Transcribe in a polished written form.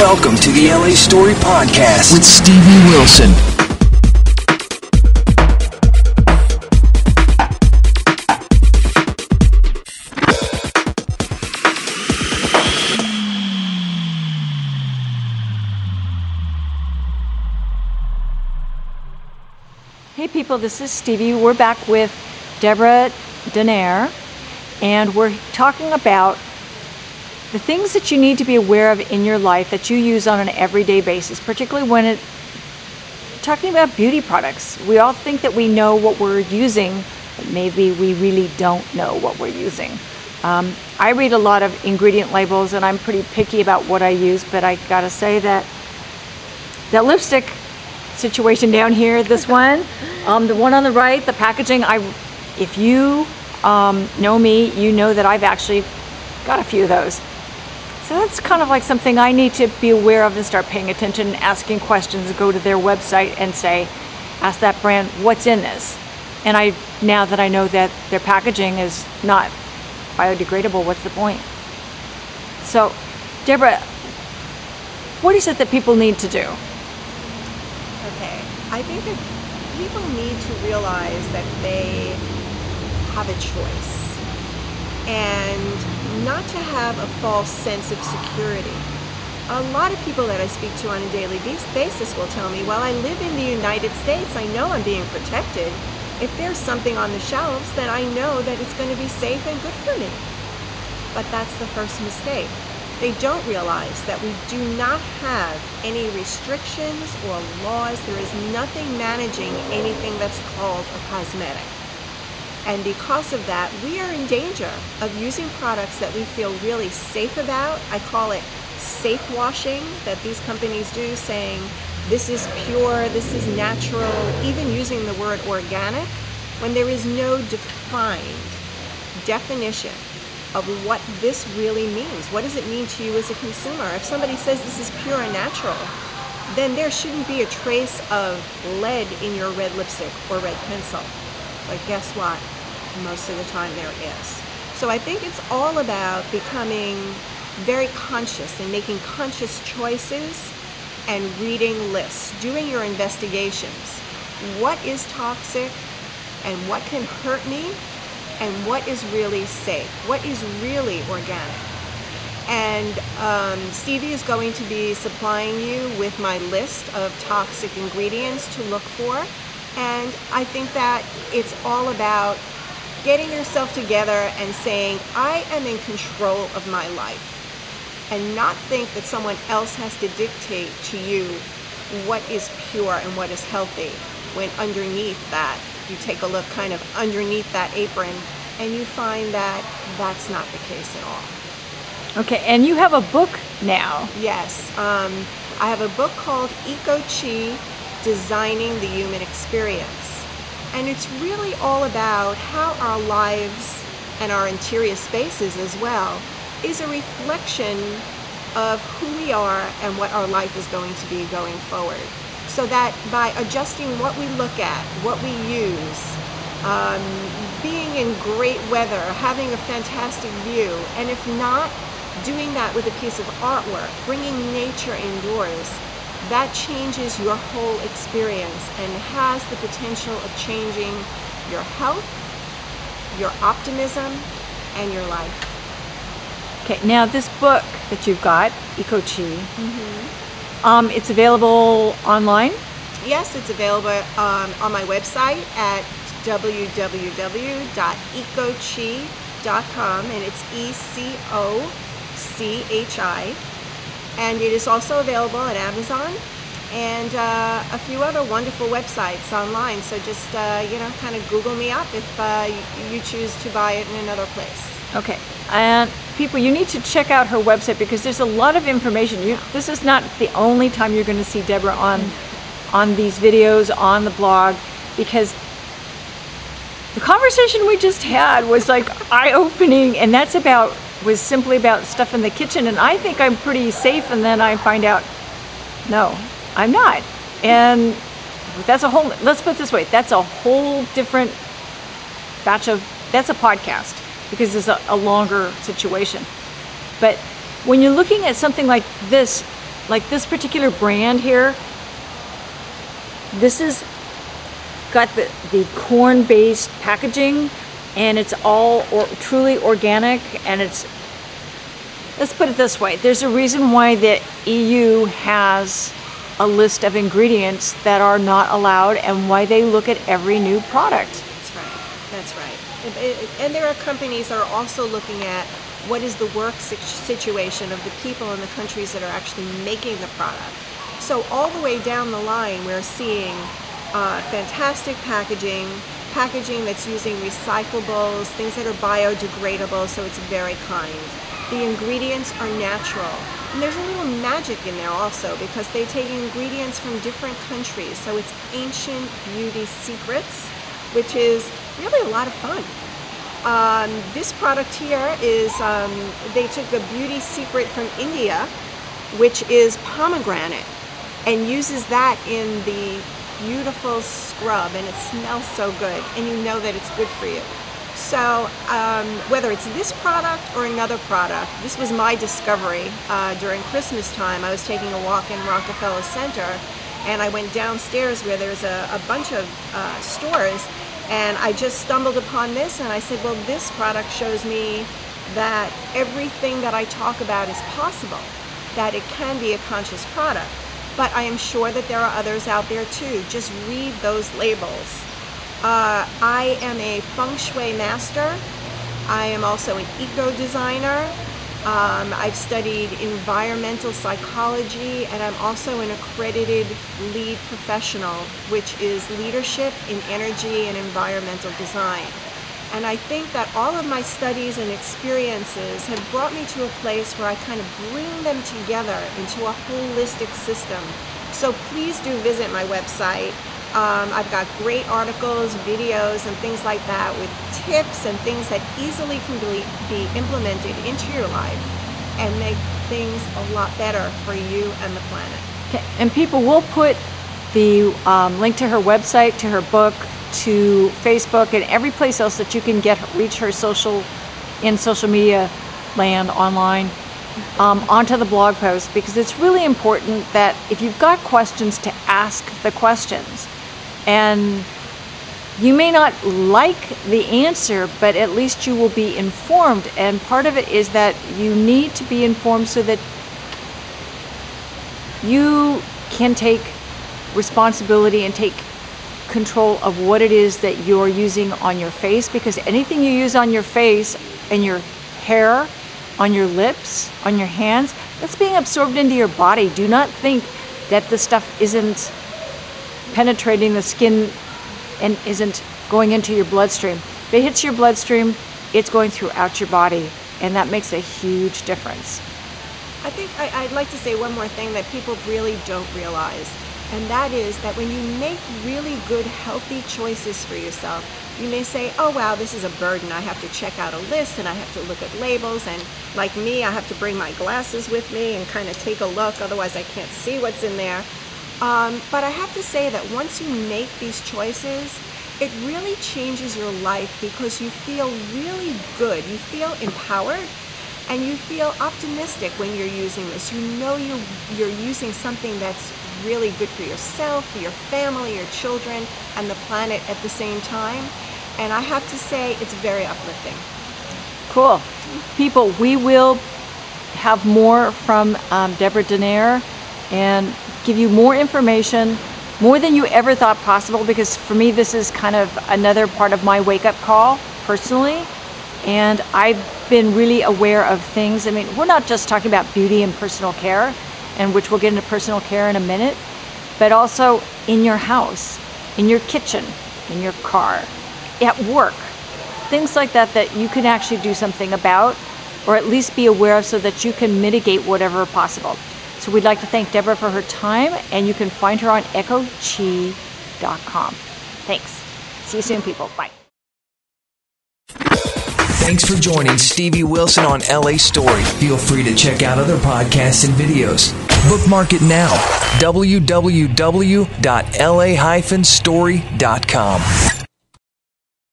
Welcome to the LA Story Podcast with Stevie Wilson. Hey people, this is Stevie. We're back with Debra Duneier, and we're talking about the things that you need to be aware of in your life that you use on an everyday basis, particularly when it's talking about beauty products. We all think that we know what we're using, but maybe we really don't know what we're using. I read a lot of ingredient labels, and I'm pretty picky about what I use, but I gotta say that lipstick situation down here, this one, the one on the right, the packaging, if you know me, you know that I've actually got a few of those. So that's kind of like something I need to be aware of and start paying attention, asking questions, go to their website and ask that brand, what's in this? And now that I know that their packaging is not biodegradable, what's the point? So, Debra, what is it that people need to do? Okay, I think that people need to realize that they have a choice and not to have a false sense of security. A lot of people that I speak to on a daily basis will tell me, well, I live in the United States, I know I'm being protected. If there's something on the shelves, then I know that it's going to be safe and good for me. But that's the first mistake. They don't realize that we do not have any restrictions or laws. There is nothing managing anything that's called a cosmetic. And because of that, we are in danger of using products that we feel really safe about. I call it safe washing that these companies do, saying this is pure, this is natural, even using the word organic, when there is no defined definition of what this really means. What does it mean to you as a consumer? If somebody says this is pure and natural, then there shouldn't be a trace of lead in your red lipstick or red pencil. But guess what? Most of the time there is. So I think it's all about becoming very conscious and making conscious choices and reading lists, doing your investigations. What is toxic and what can hurt me and what is really safe? What is really organic? And Stevie is going to be supplying you with my list of toxic ingredients to look for. And I think that it's all about getting yourself together and saying, I am in control of my life, and not think that someone else has to dictate to you what is pure and what is healthy, when underneath that, you take a look kind of underneath that apron and you find that that's not the case at all. Okay, and you have a book now. Yes, I have a book called Eco-Chi, Designing the Human Experience. And it's really all about how our lives and our interior spaces as well is a reflection of who we are and what our life is going to be going forward. So that by adjusting what we look at, what we use, being in great weather, having a fantastic view, and if not, doing that with a piece of artwork, bringing nature indoors, that changes your whole experience and has the potential of changing your health, your optimism, and your life. Okay, now this book that you've got, Eco-Chi, it's available online? Yes, it's available on my website at www.ecochi.com, and it's ECOCHI. And it is also available at Amazon and a few other wonderful websites online. So just, kind of Google me up if you choose to buy it in another place. Okay. And people, you need to check out her website because there's a lot of information. This is not the only time you're going to see Debra on these videos, on the blog, because the conversation we just had was like eye-opening, and was simply about stuff in the kitchen, and I think I'm pretty safe, and then I find out, no, I'm not. And let's put it this way, that's a whole different that's a podcast, because it's a longer situation. But when you're looking at something like this, like this particular brand here, this is got the corn-based packaging, and it's all truly organic, and it's, let's put it this way, there's a reason why the EU has a list of ingredients that are not allowed, and why they look at every new product. That's right. That's right. And there are companies that are also looking at what is the work situation of the people in the countries that are actually making the product. So all the way down the line, we're seeing fantastic packaging that's using recyclables, things that are biodegradable, so it's very kind. The ingredients are natural. And there's a little magic in there also, because they take ingredients from different countries. So it's ancient beauty secrets, which is really a lot of fun. This product here is, they took a beauty secret from India, which is pomegranate, and uses that in the beautiful scrub, and it smells so good, and you know that it's good for you. So whether it's this product or another product, this was my discovery during Christmas time. I was taking a walk in Rockefeller Center, and I went downstairs where there's a bunch of stores, and I just stumbled upon this, and I said, well, this product shows me that everything that I talk about is possible, that it can be a conscious product. But I am sure that there are others out there too. Just read those labels. I am a feng shui master. I am also an eco-designer. I've studied environmental psychology, and I'm also an accredited lead professional, which is leadership in energy and environmental design. And I think that all of my studies and experiences have brought me to a place where I kind of bring them together into a holistic system. So please do visit my website. I've got great articles, videos, and things like that with tips and things that easily can be implemented into your life and make things a lot better for you and the planet. Okay. And people will put the link to her website, to her book, to Facebook, and every place else that you can reach her social media land online, onto the blog post, because it's really important that if you've got questions, to ask the questions. And you may not like the answer, but at least you will be informed. And part of it is that you need to be informed so that you can take responsibility and take control of what it is that you're using on your face, because anything you use on your face, and your hair, on your lips, on your hands, that's being absorbed into your body. Do not think that the stuff isn't penetrating the skin and isn't going into your bloodstream. If it hits your bloodstream, it's going throughout your body, and that makes a huge difference. I think I'd like to say one more thing that people really don't realize, and that is that when you make really good, healthy choices for yourself, you may say, oh wow, this is a burden. I have to check out a list, and I have to look at labels, and like me, I have to bring my glasses with me and kind of take a look, otherwise I can't see what's in there. But I have to say that once you make these choices, it really changes your life, because you feel really good. You feel empowered, and you feel optimistic when you're using this. You know you're using something that's really good for yourself, for your family, your children, and the planet at the same time. And I have to say, it's very uplifting. Cool. People, we will have more from Debra Duneier and give you more information, more than you ever thought possible, because for me, this is kind of another part of my wake-up call personally. And I've been really aware of things. I mean, we're not just talking about beauty and personal care, and which we'll get into personal care in a minute, but also in your house, in your kitchen, in your car, at work, things like that that you can actually do something about, or at least be aware of, so that you can mitigate whatever possible. So we'd like to thank Debra for her time, and you can find her on echochi.com. Thanks. See you soon, people. Bye. Thanks for joining Stevie Wilson on LA Story. Feel free to check out other podcasts and videos. Bookmark it now. www.la-story.com.